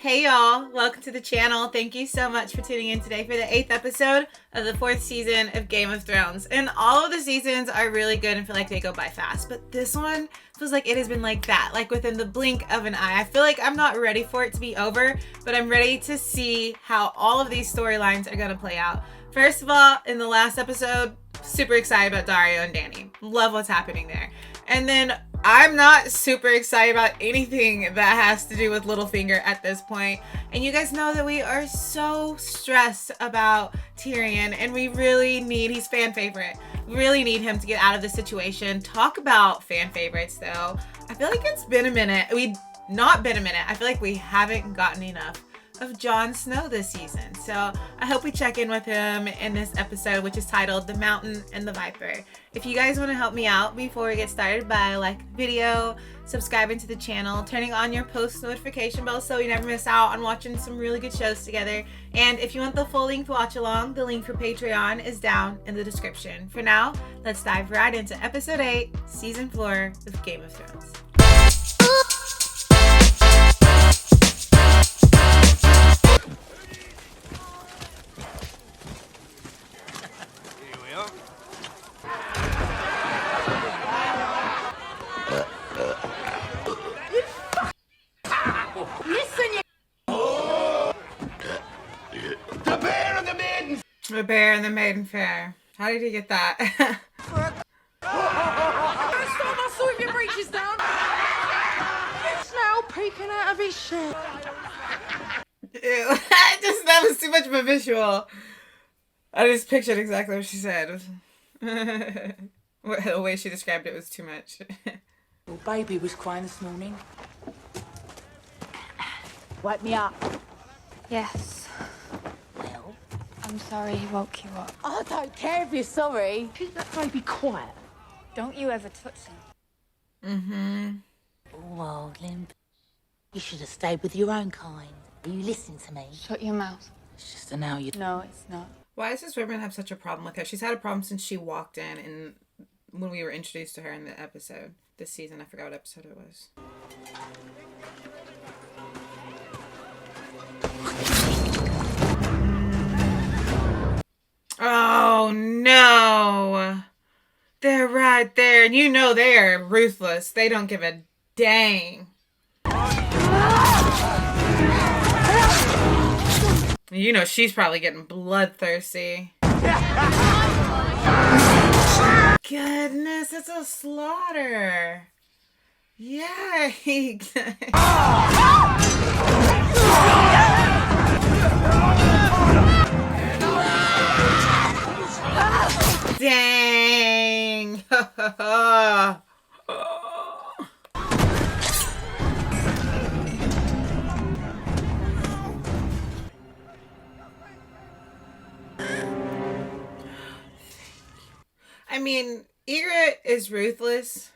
Hey y'all, welcome to the channel. Thank you so much for tuning in today for the 8th episode of the 4th season of Game of Thrones. And all of the seasons are really good and feel like they go by fast, but this one feels like it has been like that, like within the blink of an eye. I feel like I'm not ready for it to be over, but I'm ready to see how all of these storylines are going to play out. First of all, in the last episode, super excited about Daario and Dany. Love what's happening there. And then I'm not super excited about anything that has to do with Littlefinger at this point. And you guys know that we are so stressed about Tyrion and we really need, he's fan favorite. We really need him to get out of this situation. Talk about fan favorites though. I feel like it's been a minute. I feel like we haven't gotten enough of Jon Snow this season. So I hope we check in with him in this episode, which is titled The Mountain and the Viper. If you guys want to help me out before we get started by liking the video, subscribing to the channel, turning on your post notification bell so you never miss out on watching some really good shows together. And if you want the full length watch along, the link for Patreon is down in the description. For now, let's dive right into episode 8, season 4 of Game of Thrones. The Bear and the Maiden Fair. How did he get that? Stop my sweeping breeches down! It's now peeking out of his shirt. Ew. That was too much of a visual. I just pictured exactly what she said. The way she described it was too much. Your baby was crying this morning. Wake me up. Yes. Well, I'm sorry he woke you up. I don't care if you're sorry. Keep that baby quiet. Don't you ever touch him. Mm-hmm. Oh, old limp. You should have stayed with your own kind. Are you listening to me? Shut your mouth. It's just an hour you... No, it's not. Why does this woman have such a problem with her? She's had a problem since she walked in and when we were introduced to her in the episode. This season, I forgot what episode it was. Oh no! They're right there, and you know they are ruthless. They don't give a dang. You know she's probably getting bloodthirsty. Goodness, it's a slaughter. Yikes. Dang. I mean, Ygritte is ruthless.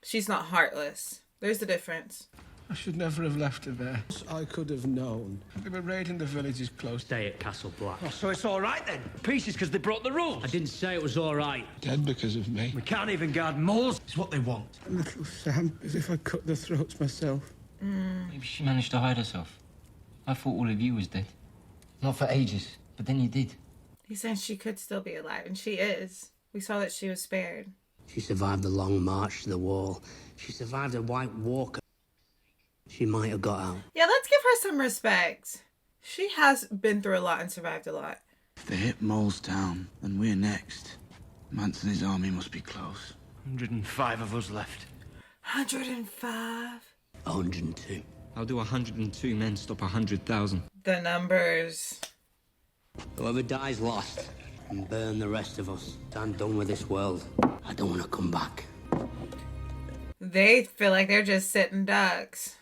She's not heartless. There's the difference. I should never have left her there. I could have known. They were raiding the villages close. Stay at Castle Black. Oh, so it's all right then? Pieces because they broke the rules? I didn't say it was all right. Dead because of me. We can't even guard moles. It's what they want. Little Sam, as if I cut their throats myself. Maybe she managed to hide herself. I thought all of you was dead. Not for ages, but then you did. He said she could still be alive, and she is. We saw that she was spared. She survived the long march to the wall. She survived a White Walker. She might have got out. Yeah, let's give her some respect. She has been through a lot and survived a lot. If they hit Mole's town, then we're next. Mance and his army must be close. 105 of us left. 105? 102. How do 102 men stop 100,000? The numbers. Whoever dies lost. And burn the rest of us. I'm done with this world. I don't want to come back. They feel like they're just sitting ducks.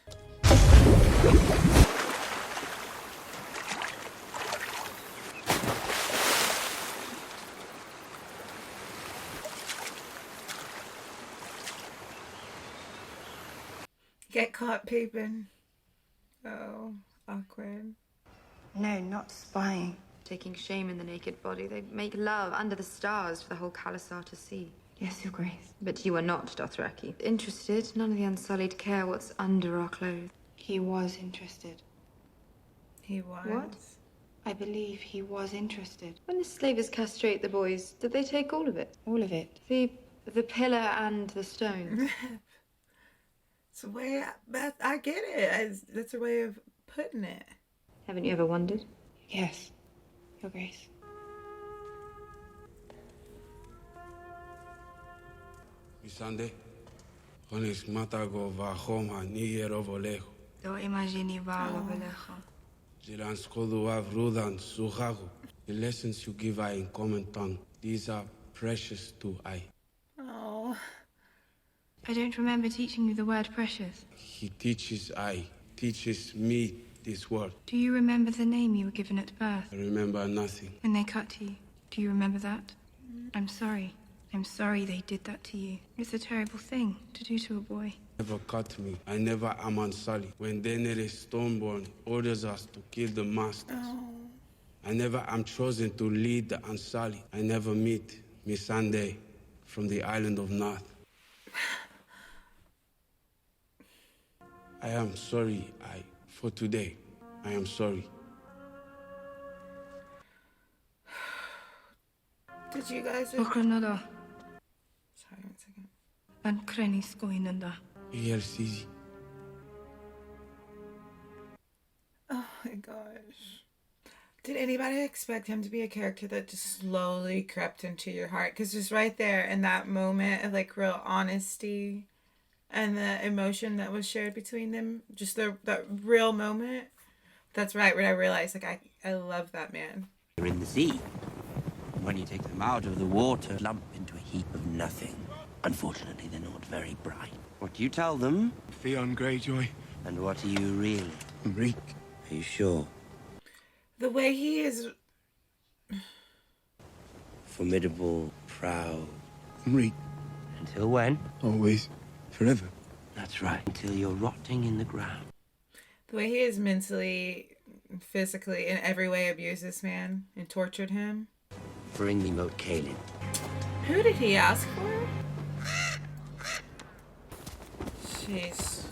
Get caught peeping. Oh, awkward. No, not spying. Taking shame in the naked body. They make love under the stars for the whole Khalasar to see. Yes, Your Grace. But you are not Dothraki. Interested? None of the Unsullied care what's under our clothes. He was interested. He was. What? I believe he was interested. When the slavers castrate the boys, did they take all of it? All of it. The pillar and the stone. It's a way, I get it. That's a way of putting it. Haven't you ever wondered? Yes, Your Grace. Missandei, Honis matago vahoma nigero volejo. Do imagini valo velejo. Zilan skodu avrudan suhago. The lessons you give I in common tongue, these are precious to I. Oh. I don't remember teaching you the word precious. He teaches me this word. Do you remember the name you were given at birth? I remember nothing. When they cut you? Do you remember that? I'm sorry. I'm sorry they did that to you. It's a terrible thing to do to a boy. Never cut me. I never am unsullied. When Daenerys Stoneborn orders us to kill the master, I never am chosen to lead the unsullied. I never meet Missandei from the island of North. I am sorry, for today. I am sorry. Did you guys... Okranada. Sorry, 1 second. And Krenis goinanda. ELCZ. Oh my gosh. Did anybody expect him to be a character that just slowly crept into your heart? Because just right there in that moment of like real honesty and the emotion that was shared between them, just that real moment, that's right when I realized like I love that man. They're in the sea. When you take them out of the water, lump into a heap of nothing. Unfortunately, they're not very bright. What do you tell them? Theon Greyjoy. And what are you really? Reek. Are you sure? The way he is... Formidable, proud. Reek. Until when? Always. Forever. That's right. Until you're rotting in the ground. The way he is mentally, physically, in every way abused this man and tortured him. Bring me Moat Cailin. Who did he ask for? Jeez.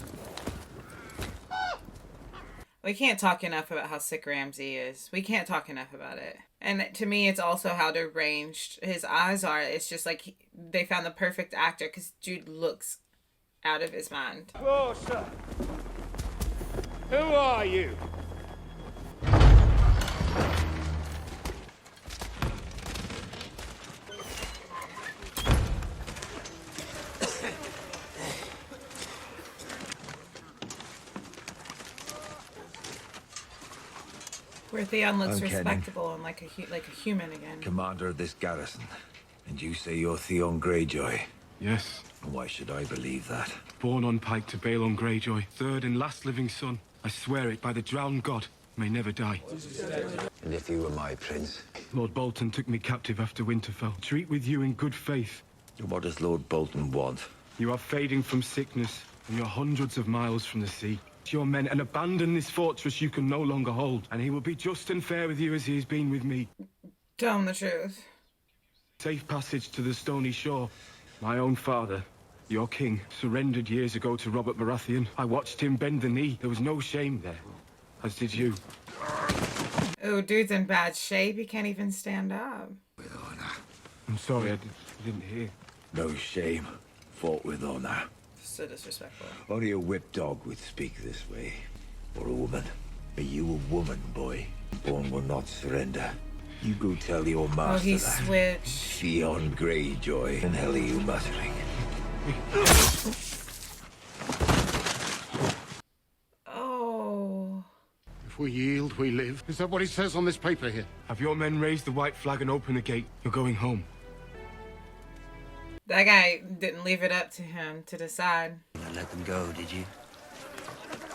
We can't talk enough about how sick Ramsay is. We can't talk enough about it. And to me, it's also how deranged his eyes are. It's just like they found the perfect actor because Jude looks out of his mind. Closer. Who are you? Where Theon looks respectable and like a human again. Commander of this garrison. And you say you're Theon Greyjoy? Yes. And why should I believe that? Born on pike to Balon Greyjoy, third and last living son. I swear it by the drowned god. May never die. And if you were my prince? Lord Bolton took me captive after Winterfell. Treat with you in good faith. What does Lord Bolton want? You are fading from sickness, and you're hundreds of miles from the sea. Your men and abandon this fortress you can no longer hold, and he will be just and fair with you as he has been with me. Tell him the truth. Safe passage to the stony shore. My own father, your king, surrendered years ago to Robert Baratheon. I watched him bend the knee. There was no shame there, as did you. Oh, dude's in bad shape. He can't even stand up. With honor. I'm sorry, I didn't hear. No shame. Fought with honor. So disrespectful. Only a whipped dog would speak this way. Or a woman. Are you a woman, boy? Born will not surrender. You go tell your master Oh, he that. switched. Theon Greyjoy. And hell are you muttering? Oh. If we yield, we live. Is that what it says on this paper here? Have your men raised the white flag and open the gate? You're going home. That guy didn't leave it up to him to decide. You let them go, did you?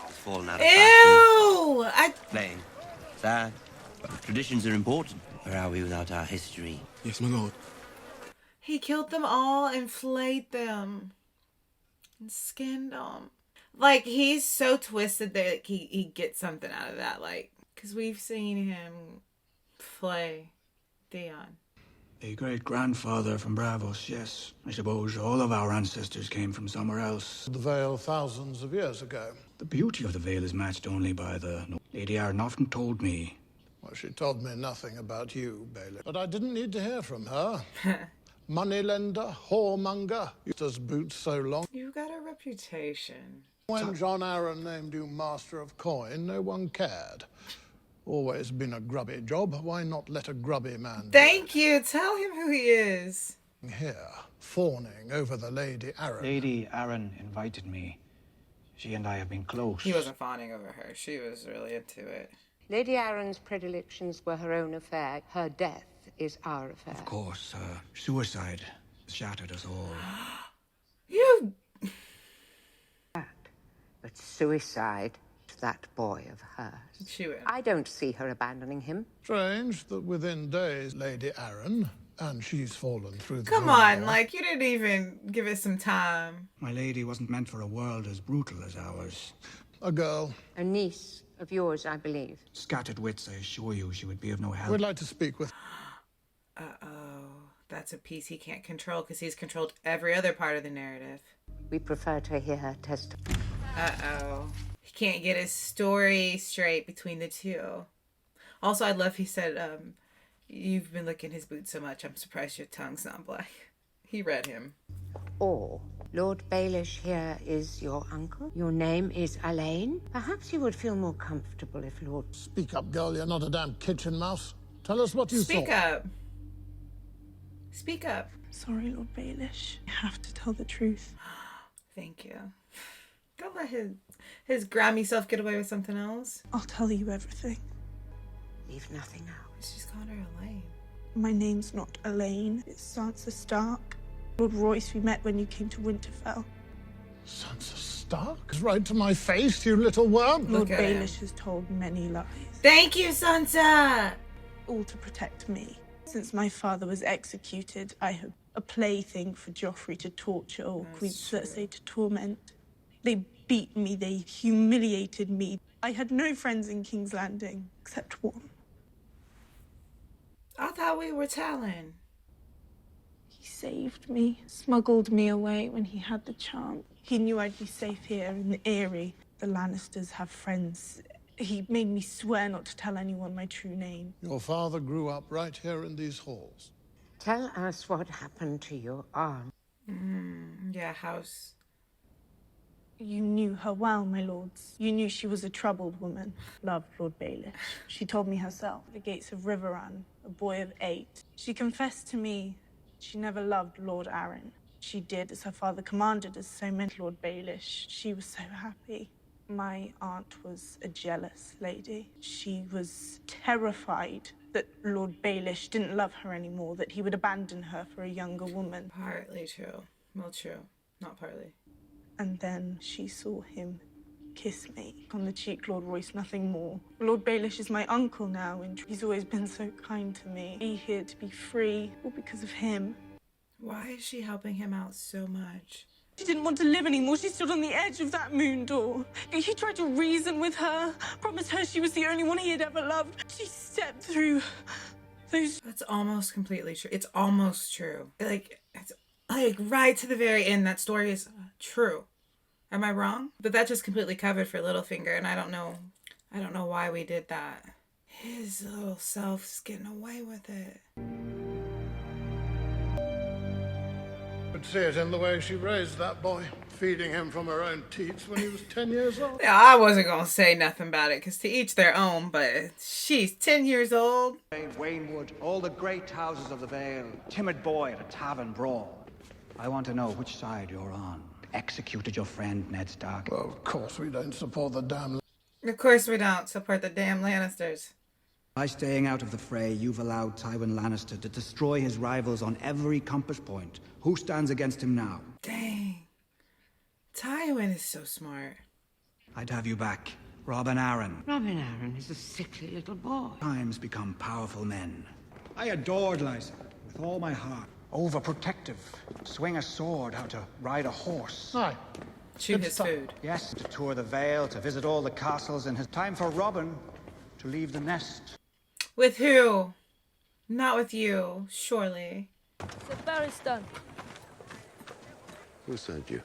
It's fallen out of Ew! fashion. Plain. Sad. But traditions are important. Where are we without our history? Yes, my lord. He killed them all and flayed them. And skinned them. Like, he's so twisted that he gets something out of that. Like, because we've seen him flay Theon. A great-grandfather from Bravos, yes. I suppose all of our ancestors came from somewhere else. The Vale thousands of years ago. The beauty of the Vale is matched only by the Lady Arryn often told me. Well, she told me nothing about you, Bailey. But I didn't need to hear from her. Moneylender, whoremonger, used us boots so long. You got a reputation. When John Arryn named you Master of Coin, no one cared. Always been a grubby job. Why not let a grubby man Thank you. Tell him who he is. Here, fawning over the Lady Arryn. Lady Arryn invited me. She and I have been close. He wasn't fawning over her. She was really into it. Lady Arryn's predilections were her own affair. Her death is our affair. Of course, suicide shattered us all. You... But suicide, that boy of hers. I don't see her abandoning him. Strange that within days, Lady Arryn, and she's fallen through the Come door. on, like, you didn't even give it some time. My lady wasn't meant for a world as brutal as ours. A girl. A niece of yours, I believe. Scattered wits, I assure you, she would be of no help. We'd like to speak with... Uh-oh. That's a piece he can't control because he's controlled every other part of the narrative. We prefer to hear her testify. Uh-oh. He can't get his story straight between the two. Also, I love he said, you've been licking his boots so much, I'm surprised your tongue's not black. He read him. Or Lord Baelish here is your uncle. Your name is Elaine. Perhaps you would feel more comfortable if Lord... Speak up, girl. You're not a damn kitchen mouse. Tell us what you saw. Speak up. Speak up. Sorry, Lord Baelish. I have to tell the truth. Thank you. Don't let his grimy self get away with something else. I'll tell you everything. Leave nothing out. She's calling her Elaine. My name's not Elaine. It's Sansa Stark. Lord Royce we met when you came to Winterfell. Sansa Stark? Right to my face, you little worm. Lord Baelish has told many lies. Thank you, Sansa! All to protect me. Since my father was executed, I have a plaything for Joffrey to torture or Queen Cersei to torment. They beat me, they humiliated me. I had no friends in King's Landing, except one. I thought we were telling. He saved me, smuggled me away when he had the chance. He knew I'd be safe here in the Eyrie. The Lannisters have friends. He made me swear not to tell anyone my true name. Your father grew up right here in these halls. Tell us what happened to your arm. Yeah, house. You knew her well, my lords. You knew she was a troubled woman. Loved Lord Baelish. She told me herself, at the gates of Riverrun, a boy of 8. She confessed to me she never loved Lord Arryn. She did as her father commanded, as so meant Lord Baelish. She was so happy. My aunt was a jealous lady. She was terrified that Lord Baelish didn't love her anymore, that he would abandon her for a younger woman. Partly true. Well, true. Not partly. And then she saw him kiss me on the cheek, Lord Royce, nothing more. Lord Baelish is my uncle now, and he's always been so kind to me. Be here to be free, all because of him. Why is she helping him out so much? She didn't want to live anymore. She stood on the edge of that moon door. He tried to reason with her, promised her she was the only one he had ever loved. She stepped through those... That's almost completely true. It's almost true. It's right to the very end, that story is true. Am I wrong? But that just completely covered for Littlefinger, and I don't know why we did that. His little self's getting away with it. Could see it in the way she raised that boy, feeding him from her own teats when he was 10 years old. Yeah, I wasn't gonna say nothing about it, because to each their own, but she's 10 years old. Waynwood, all the great houses of the Vale, timid boy at a tavern brawl. I want to know which side you're on. Executed your friend Ned Stark. Well, of course we don't support the damn... Of course we don't support the damn Lannisters. By staying out of the fray, you've allowed Tywin Lannister to destroy his rivals on every compass point. Who stands against him now? Dang. Tywin is so smart. I'd have you back. Robin Arryn. Robin Arryn is a sickly little boy. Times become powerful men. I adored Lysa with all my heart. Overprotective. Swing a sword, how to ride a horse. Aye. Chew his food. Yes, to tour the Vale, to visit all the castles, and his time for Robin to leave the nest. With who? Not with you, surely. Sir Barristan. Who sent you?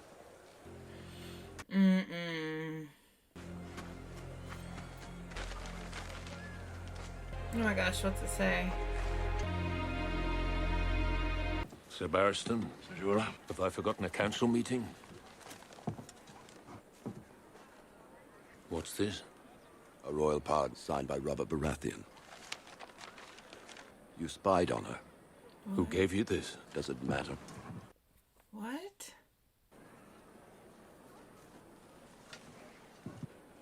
Oh my gosh, what's it say? Sir Barristan, Sir Jorah, have I forgotten a council meeting? What's this? A royal pardon signed by Robert Baratheon. You spied on her. Who gave you this? Doesn't matter. What?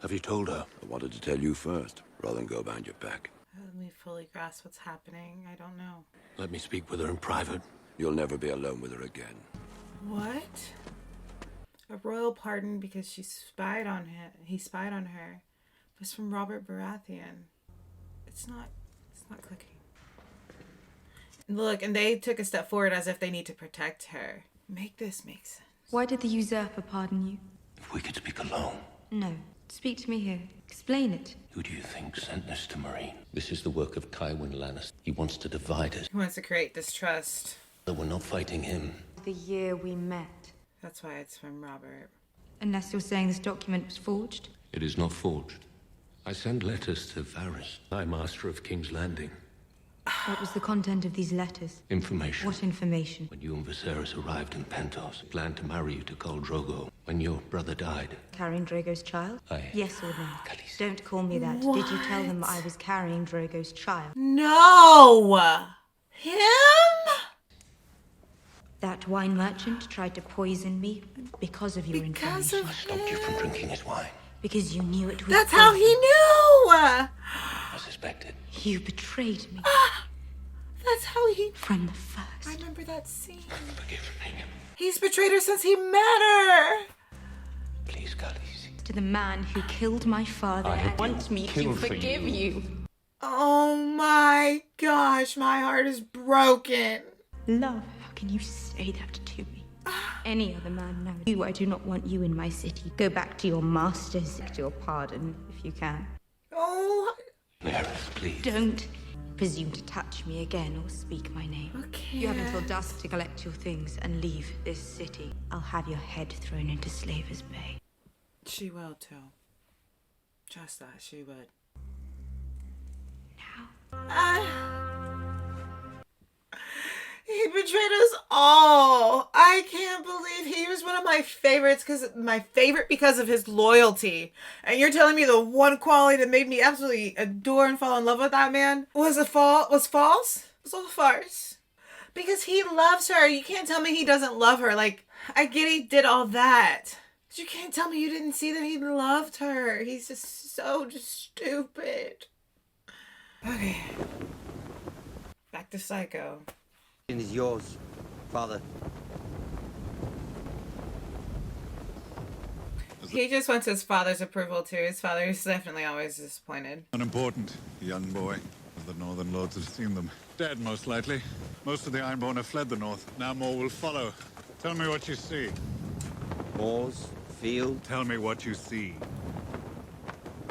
Have you told her? I wanted to tell you first, rather than go behind your back. Let me fully grasp what's happening. I don't know. Let me speak with her in private. You'll never be alone with her again. What? A royal pardon because she spied on him. He spied on her. It was from Robert Baratheon. It's not clicking. Look, and they took a step forward as if they need to protect her. Make this make sense. Why did the usurper pardon you? If we could speak alone. No. Speak to me here. Explain it. Who do you think sent this to Marine? This is the work of Tywin Lannister. He wants to divide us. He wants to create distrust. But we're not fighting him. The year we met. That's why it's from Robert. Unless you're saying this document was forged? It is not forged. I send letters to Varys, High Master of King's Landing. What was the content of these letters? Information. What information? When you and Viserys arrived in Pentos, he planned to marry you to Khal Drogo. When your brother died. Carrying Drogo's child? Aye. Yes or no? Khaleesi. Don't call me that. What? Did you tell them I was carrying Drogo's child? No! Him? That wine merchant tried to poison me because of your information. I stopped you from drinking his wine. Because you knew it was That's how he knew! I suspected. You betrayed me. That's how he... From the first. I remember that scene. Forgive me. He's betrayed her since he met her! Please, Khaleesi. To the man who killed my father and want me to killed for forgive you. Oh my gosh, my heart is broken. Love, how can you say that to me? Any other man knows you. I do not want you in my city. Go back to your masters. Seek your pardon, if you can. Oh. Daenerys, please. Don't presume to touch me again or speak my name. Okay. You have until dusk to collect your things and leave this city. I'll have your head thrown into Slaver's Bay. She will too. Just that, she would. He betrayed us all. I can't believe he was one of my favorites because of his loyalty. And you're telling me the one quality that made me absolutely adore and fall in love with that man was false? It was all a farce. Because he loves her. You can't tell me he doesn't love her. Like, I get he did all that. But you can't tell me you didn't see that he loved her. He's just so stupid. Okay. Back to Psycho. It is yours, Father. He just wants his father's approval too. His father is definitely always disappointed. Unimportant, young boy. The Northern Lords have seen them. Dead, most likely. Most of the Ironborn have fled the north. Now more will follow. Tell me what you see. Moors, field. Tell me what you see.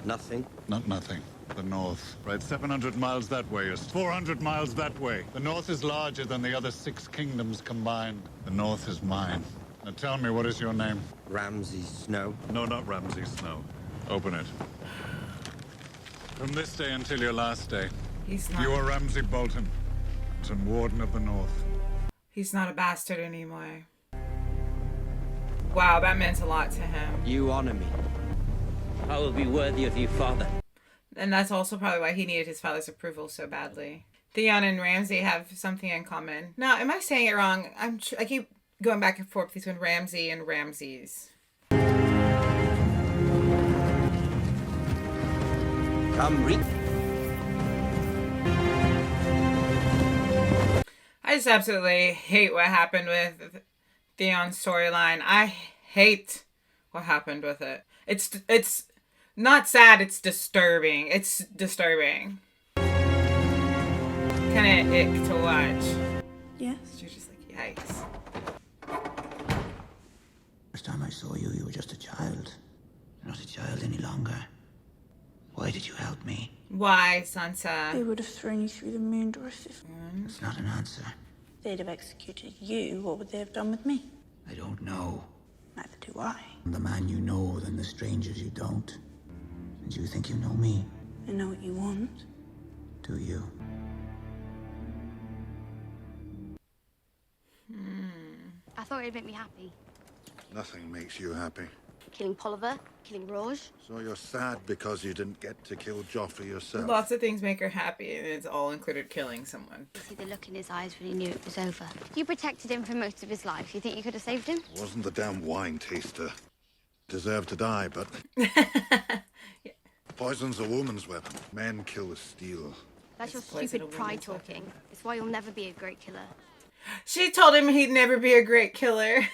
Nothing. Not nothing. The north. Right, 700 miles that way, or 400 miles that way. The north is larger than the other 6 kingdoms combined. The north is mine. Now tell me, what is your name? Ramsay Snow. No, not Ramsay Snow. Open it. From this day until your last day, He's not. you are Ramsay Bolton, and Warden of the North. He's not a bastard anymore. Wow, that meant a lot to him. You honor me. I will be worthy of you, Father. And that's also probably why he needed his father's approval so badly. Theon and Ramsay have something in common. Now, am I saying it wrong? I keep going back and forth between Ramsay and Ramses. I just absolutely hate what happened with Theon's storyline. I hate what happened with it. It's not sad, it's disturbing. It's disturbing. Kind of ick to watch. Yes? You're just like, yikes. First time I saw you, you were just a child. You're not a child any longer. Why did you help me? Why, Sansa? They would have thrown you through the moon door if It's not an answer. they'd have executed you. What would they have done with me? I don't know. Neither do I. I'm the man you know than the strangers you don't. And you think you know me? I know what you want. Do you? I thought it'd make me happy. Nothing makes you happy. Killing Polliver, killing Rouge. So you're sad because you didn't get to kill Joffrey yourself. Lots of things make her happy, and it's all included killing someone. You see the look in his eyes when he knew it was over. You protected him for most of his life. You think you could have saved him? Wasn't the damn wine taster. Deserved to die, but... Poison's a woman's weapon. Men kill with steel. That's your stupid pride talking. It's why you'll never be a great killer. She told him he'd never be a great killer.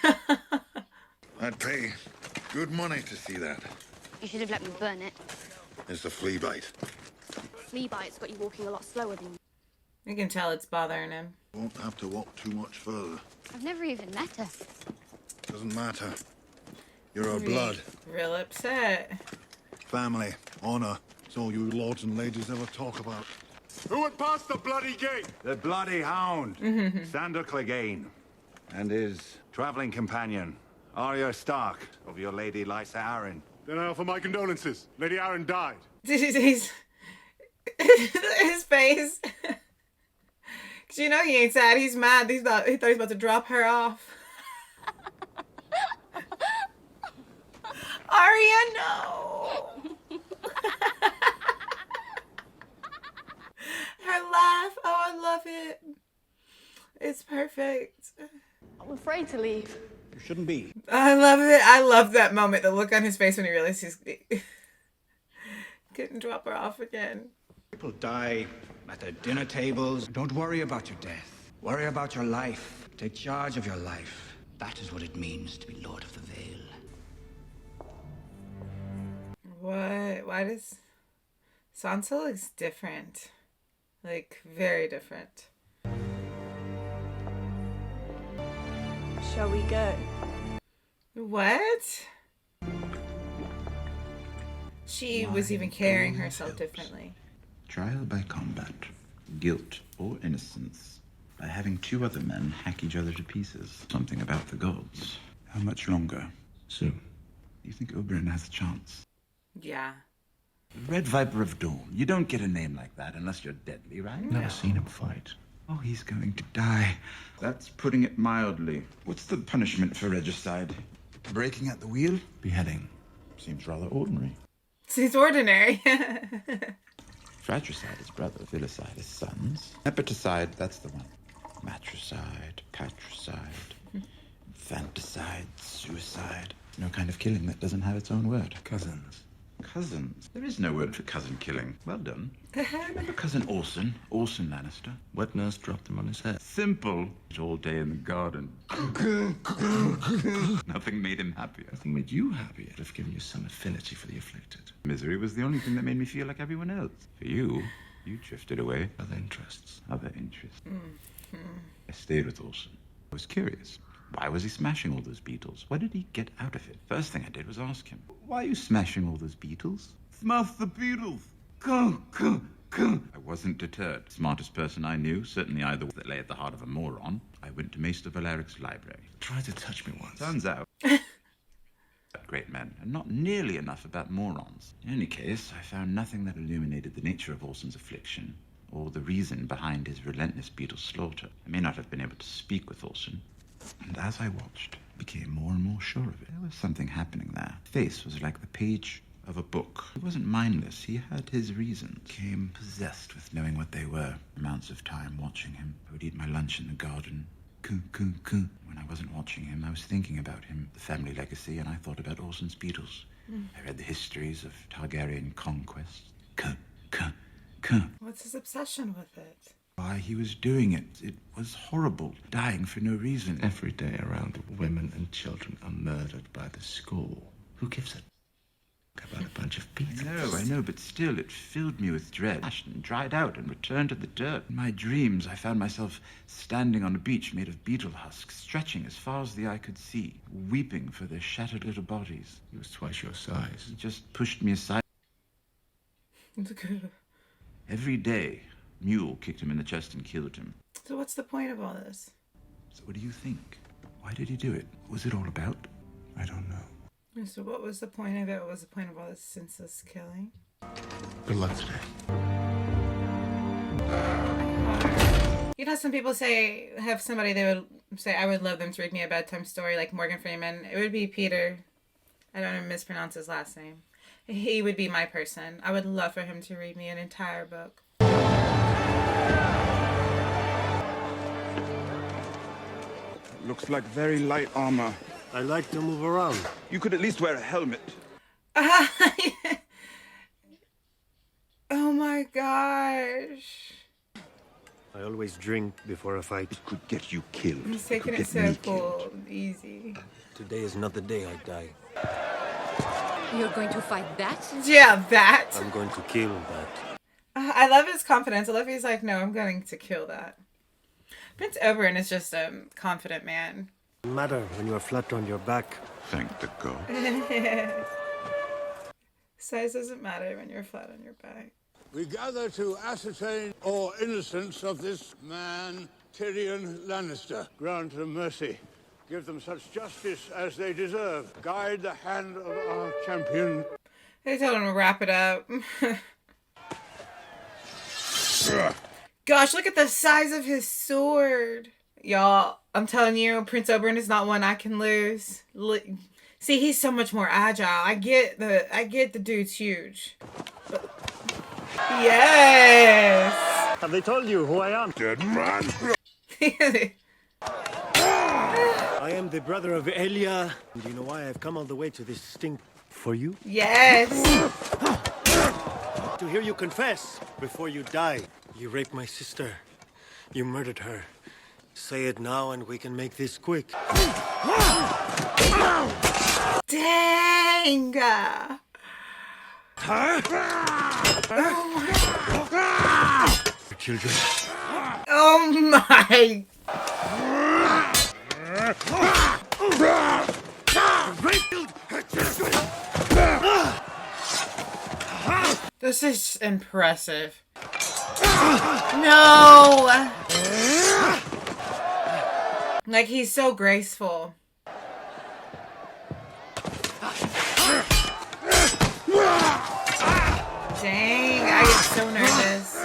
I'd pay good money to see that. You should have let me burn it. It's a flea bite. Flea bite's got you walking a lot slower than you. You can tell it's bothering him. Won't have to walk too much further. I've never even met her. Doesn't matter. You're her blood. Real upset. Family, honor. It's all you lords and ladies ever talk about. Who would pass the bloody gate? The bloody hound, Sandor Clegane, and his traveling companion, Arya Stark, of your lady Lysa Arryn. Then I offer my condolences. Lady Arryn died. His face. Because you know he ain't sad. He's mad. He thought he was about to drop her off. Arya, no. Her laugh. Oh, I love it. It's perfect. I'm afraid to leave. You shouldn't be. I love it. I love that moment. The look on his face when he realized he's couldn't drop her off again. People die at their dinner tables. Don't worry about your death. Worry about your life. Take charge of your life. That is what it means to be Lord of the Vale. What? Why does Sansa looks different? Like, very different. Shall we go? What? She was even carrying herself differently. Trial by combat, guilt or innocence, by having two other men hack each other to pieces. Something about the gods. How much longer? Soon. You think Oberyn has a chance? Yeah. The Red Viper of Dawn. You don't get a name like that unless you're deadly, right? Never seen him fight. Oh, he's going to die. That's putting it mildly. What's the punishment for regicide? Breaking at the wheel? Beheading. Seems rather ordinary. She's ordinary. Fratricide is brother, filicide is sons. Epiticide, that's the one. Matricide, patricide, infanticide, suicide. No kind of killing that doesn't have its own word. Cousins. Cousins. There is no word for cousin killing. Well done. Remember cousin Orson? Orson Lannister? Wet nurse dropped him on his head. Simple. All day in the garden. Nothing made him happier. Nothing made you happier. I'd have given you some affinity for the afflicted. Misery was the only thing that made me feel like everyone else. For you drifted away. Other interests. Other interests. I stayed with Orson. I was curious. Why was he smashing all those beetles? What did he get out of it? First thing I did was ask him, why are you smashing all those beetles? Smash the beetles! Go! I wasn't deterred. Smartest person I knew, certainly either that lay at the heart of a moron. I went to Maester Valeric's library. Tried to touch me once. Turns out, great men, and not nearly enough about morons. In any case, I found nothing that illuminated the nature of Orson's affliction, or the reason behind his relentless beetle slaughter. I may not have been able to speak with Orson, and as I watched, I became more and more sure of it. There was something happening there. His face was like the page of a book. He wasn't mindless. He had his reasons. Became possessed with knowing what they were. Amounts of time watching him. I would eat my lunch in the garden. When I wasn't watching him, I was thinking about him, the family legacy, and I thought about Orson's beetles. I read the histories of Targaryen conquest. What's his obsession with it? Why he was doing it. It was horrible. Dying for no reason. Every day around, women and children are murdered by the score. Who gives a about a bunch of beetles? I know, but still it filled me with dread. Ashed and dried out and returned to the dirt. In my dreams, I found myself standing on a beach made of beetle husks, stretching as far as the eye could see, weeping for their shattered little bodies. He was twice your size. He just pushed me aside. Every day, mule kicked him in the chest and killed him. So what's the point of all this? So what do you think? Why did he do it? What was it all about? I don't know. So what was the point of it? What was the point of all this senseless killing? Good luck today. know, some people have somebody they would say, I would love them to read me a bedtime story, like Morgan Freeman. It would be Peter. I don't want to mispronounce his last name. He would be my person. I would love for him to read me an entire book. Looks like very light armor. I like to move around. You could at least wear a helmet. Oh my gosh. I always drink before a fight. It could get you killed. He's taking it so cool. Easy. Today is not the day I die. You're going to fight that? Yeah, that. I'm going to kill that. I love his confidence. I love he's like, no, I'm going to kill that. Prince Oberyn is just a confident man. Doesn't matter when you are flat on your back. Thank the god. Size doesn't matter when you're flat on your back. We gather to ascertain or innocence of this man, Tyrion Lannister. Grant them mercy. Give them such justice as they deserve. Guide the hand of our champion. They told him to wrap it up. Gosh, look at the size of his sword. Y'all, I'm telling you, Prince Oberyn is not one I can lose. See, he's so much more agile. I get the dude's huge. But... Yes! Have they told you who I am? Dead man! I am the brother of Elia. Do you know why I've come all the way to this stink for you? Yes! To hear you confess before you die. You raped my sister. You murdered her. Say it now and we can make this quick. Dang! Children. Oh my! This is impressive. No! Like, he's so graceful. Dang, I get so nervous.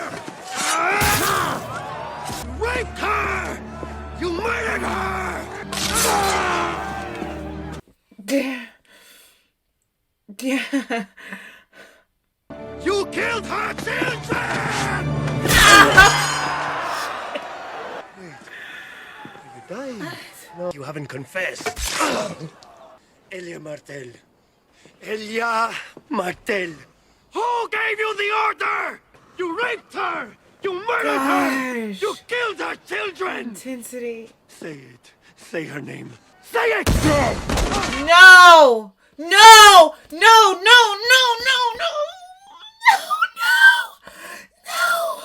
You raped her! You murdered her! Yeah. You killed her children! Wait, are you dying? No, you haven't confessed. Elia Martell. Elia Martell. Who gave you the order? You raped her! You murdered her! You killed her children! Intensity. Say it. Say her name. Say it! No! No! No! No! No! No! No! No!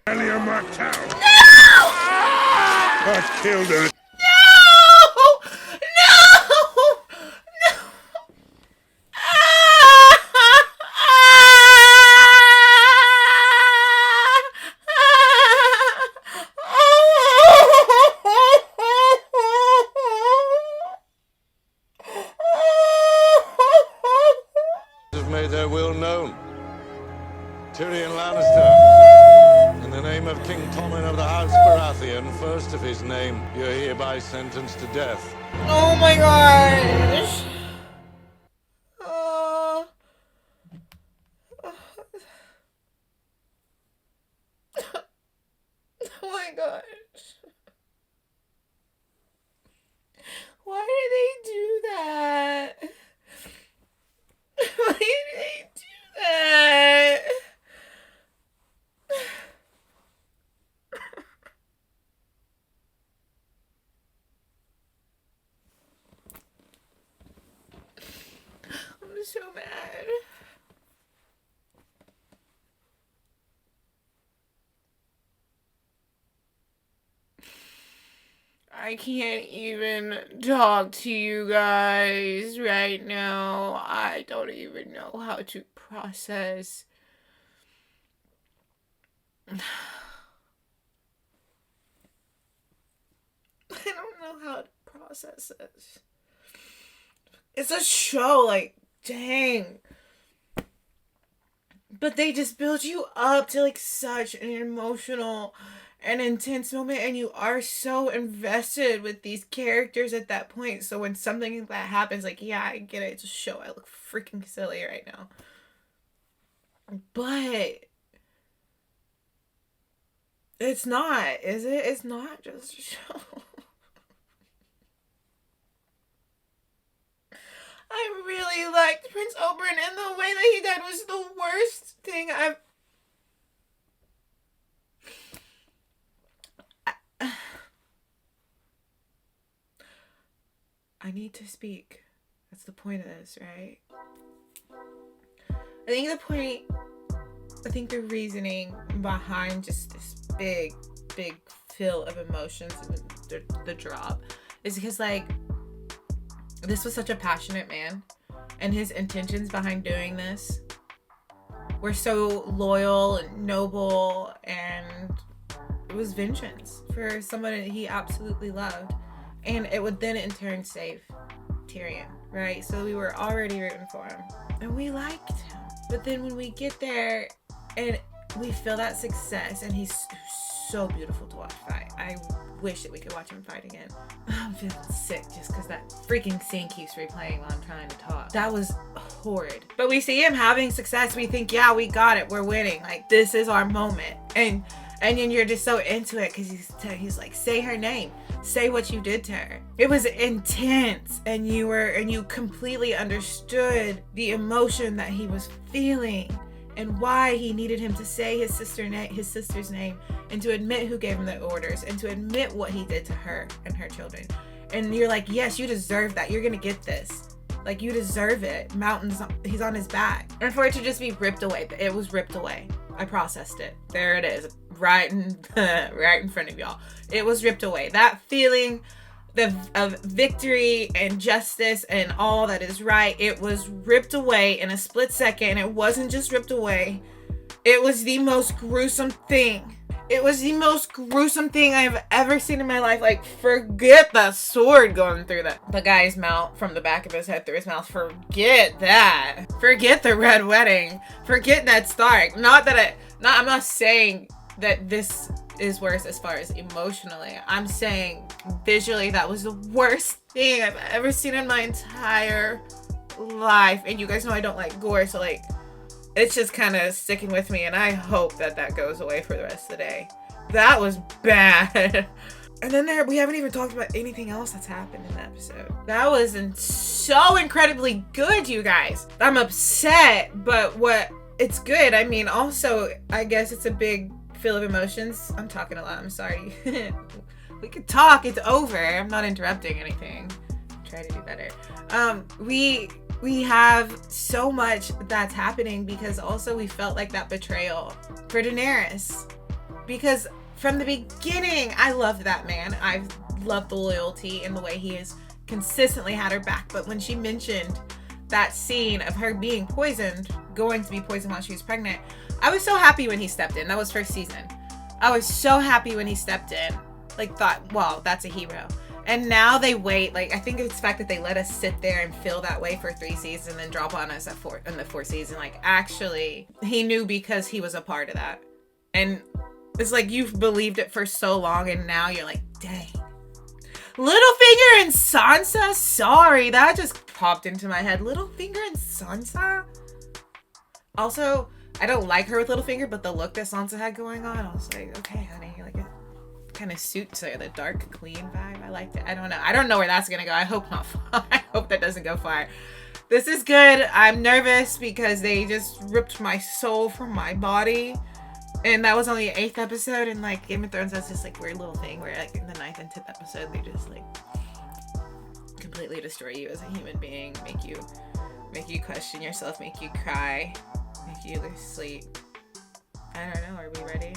Elia Martell! No! I killed her. No! No! No! Have made their will known. Tyrion Lannister, in the name of King Tommen of the House Baratheon, first of his name, you're hereby sentenced to death. Oh my gosh! Oh my gosh. Why did they do that? Why did they do that? I'm so mad. I can't even talk to you guys right now. I don't even know how to process. I don't know how to process this. It's a show, like, dang. But they just build you up to, like, such an emotional an intense moment, and you are so invested with these characters at that point. So when something like that happens, like, yeah, I get it. It's a show. I look freaking silly right now. But it's not, is it? It's not just a show. I really liked Prince Oberyn, and the way that he died was the worst thing I've... I need to speak. That's the point of this, right? I think the reasoning behind just this big fill of emotions and the drop is because, like, this was such a passionate man, and his intentions behind doing this were so loyal and noble, and it was vengeance for someone that he absolutely loved. And it would then in turn save Tyrion, right? So we were already rooting for him, and we liked him. But then when we get there and we feel that success, and he's so beautiful to watch fight. I wish that we could watch him fight again. I'm feeling sick just because that freaking scene keeps replaying while I'm trying to talk. That was horrid. But we see him having success. We think, yeah, we got it. We're winning. Like, this is our moment. And then you're just so into it because he's like, say her name. Say what you did to her. It was intense, and you completely understood the emotion that he was feeling and why he needed him to say his sister's name, and to admit who gave him the orders, and to admit what he did to her and her children. And you're like, yes, you deserve that. You're gonna get this. Like, you deserve it. Mountains, he's on his back. And for it to just be ripped away, it was ripped away. I processed it. There it is, right in front of y'all. It was ripped away. That feeling of victory and justice and all that is right, it was ripped away in a split second. It wasn't just ripped away. It was the most gruesome thing. It was the most gruesome thing I've ever seen in my life. Like, forget the sword going through the guy's mouth, from the back of his head through his mouth. Forget that. Forget the Red Wedding. Forget Ned Stark. I'm not saying that this is worse as far as emotionally. I'm saying visually that was the worst thing I've ever seen in my entire life. And you guys know I don't like gore, so like, it's just kind of sticking with me, and I hope that goes away for the rest of the day. That was bad. And then we haven't even talked about anything else that's happened in the episode. That was so incredibly good, you guys. I'm upset, but it's good. I mean, also, I guess it's a big fill of emotions. I'm talking a lot. I'm sorry. We could talk. It's over. I'm not interrupting anything. Try to do better. We have so much that's happening, because also we felt like that betrayal for Daenerys. Because from the beginning, I loved that man. I've loved the loyalty and the way he has consistently had her back. But when she mentioned that scene of her being poisoned, going to be poisoned while she was pregnant, I was so happy when he stepped in. That was first season. I was so happy when he stepped in. Like, thought, wow, that's a hero. And now they wait. Like, I think it's the fact that they let us sit there and feel that way for 3 seasons and then drop on us in the 4th season. Like, actually, he knew because he was a part of that. And it's like, you've believed it for so long, and now you're like, dang. Littlefinger and Sansa? Sorry, that just popped into my head. Littlefinger and Sansa? Also, I don't like her with Littlefinger, but the look that Sansa had going on, I was like, okay, honey, like, it kind of suits her, the dark queen vibe. I liked it. I don't know where that's gonna go. I hope not. I hope that doesn't go far. This is good. I'm nervous because they just ripped my soul from my body, and that was only the 8th episode. And like, Game of Thrones has this like weird little thing where like in the 9th and 10th episode they just like completely destroy you as a human being, make you question yourself, make you cry, make you lose sleep. I don't know. Are we ready?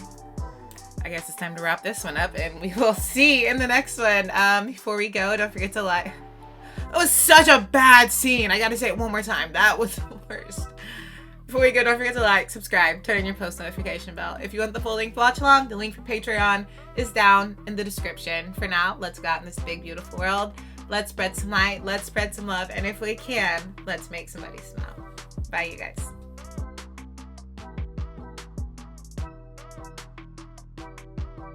I guess it's time to wrap this one up, and we will see in the next one. Before we go, don't forget to like. That was such a bad scene. I gotta say it one more time. That was the worst. Before we go, don't forget to like, subscribe, turn on your post notification bell. If you want the full length watch along, the link for Patreon is down in the description. For now, let's go out in this big, beautiful world. Let's spread some light. Let's spread some love. And if we can, let's make somebody smile. Bye, you guys.